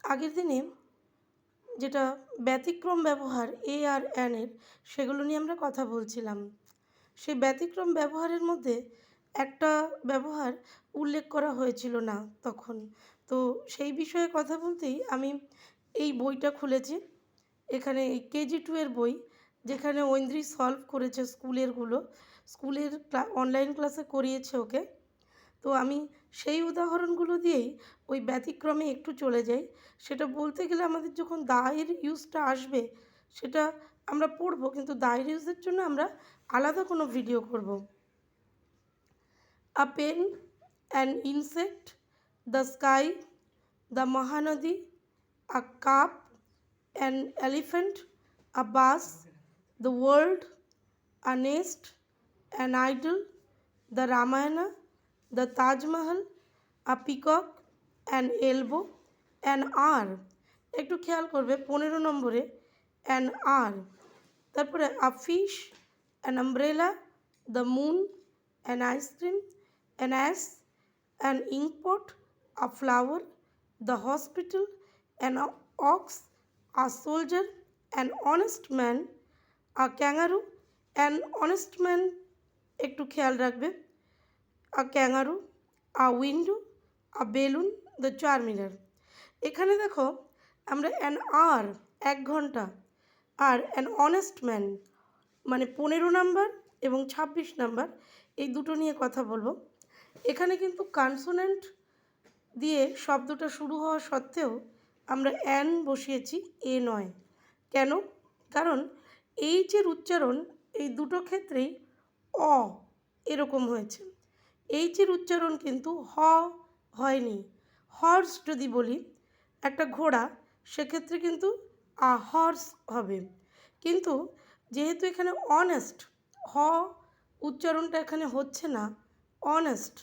আগের দিনে যেটা ব্যতিক্রম ব্যবহার এ আর অ্যানের, সেগুলো নিয়ে আমরা কথা বলছিলাম। সেই ব্যতিক্রম ব্যবহারের মধ্যে একটা ব্যবহার উল্লেখ করা হয়েছিল না তখন। তো সেই বিষয়ে কথা বলতেই আমি এই বইটা খুলেছি। এখানে এই KG2 এর বই, যেখানে ঐন্দ্রী সলভ করেছে স্কুলের অনলাইন ক্লাসে করিয়েছে ওকে। তো আমি সেই উদাহরণগুলো দিয়েই ওই ব্যতিক্রমে একটু চলে যাই। সেটা বলতে গেলে আমাদের যখন দায়ের ইউজটা আসবে সেটা আমরা পড়ব, কিন্তু দায়ের ইউজের জন্য আমরা আলাদা কোনো ভিডিও করব। A pen, an insect, the sky, the Mahanadi, a cup, an elephant, a bus, the world, a nest, an idol, the Ramayana, the Taj Mahal, a peacock, an elbow, an hour। একটু খেয়াল করবে 15 নম্বরে an hour। তারপরে a fish, an umbrella, the moon, an ice cream, an ass, an inkpot, a flower, the hospital, an ox, a soldier, an honest man, a kangaroo, an honest man, একটু খেয়াল রাখবে, a kangaroo, a window, a balloon, the Charminar. এখানে দেখো আমরা an hour 1 ঘন্টা আর an honest man মানে 15 number এবং 26 number, এই দুটো নিয়ে কথা বলবো। এখানে কিন্তু কনসোনেন্ট দিয়ে শব্দটা শুরু হওয়া সত্ত্বেও আমরা অ্যান বসিয়েছি, এ নয়। কেন? কারণ এইচের উচ্চারণ এই দুটো ক্ষেত্রেই অ এরকম হয়েছে। এইচের উচ্চারণ কিন্তু হ হয়নি। হর্স যদি বলি একটা ঘোড়া, সেক্ষেত্রে কিন্তু আ হর্স হবে। কিন্তু যেহেতু এখানে অনেস্ট, হ উচ্চারণটা এখানে হচ্ছে না, অনেস্ট,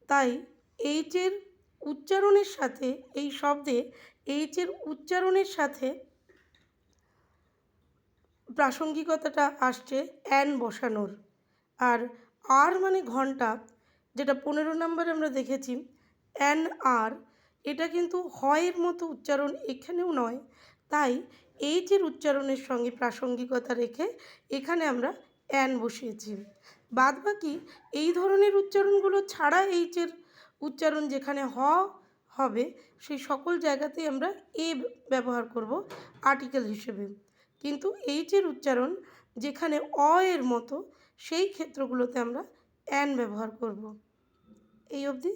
তাই এইচের উচ্চারণের সাথে এই শব্দে এইচের উচ্চারণের সাথে প্রাসঙ্গিকতাটা আসছে অ্যান বসানোর। আর আর মানে ঘন্টা, যেটা 15 নম্বরে আমরা দেখেছি অ্যান আর, এটা কিন্তু হয়ের মতো উচ্চারণ এখানেও নয়, তাই এইচের উচ্চারণের সঙ্গে প্রাসঙ্গিকতা রেখে এখানে আমরা অ্যান বসিয়েছি। বাদবাকি এই ধরনের উচ্চারণগুলো ছাড়া এইচের উচ্চারণ যেখানে হবে সেই সকল জায়গাতেই আমরা এ ব্যবহার করব আর্টিকেল হিসেবে। কিন্তু এইচের উচ্চারণ যেখানে অ এর মতো সেই ক্ষেত্রগুলোতে আমরা অ্যান ব্যবহার করব। এই অবধি।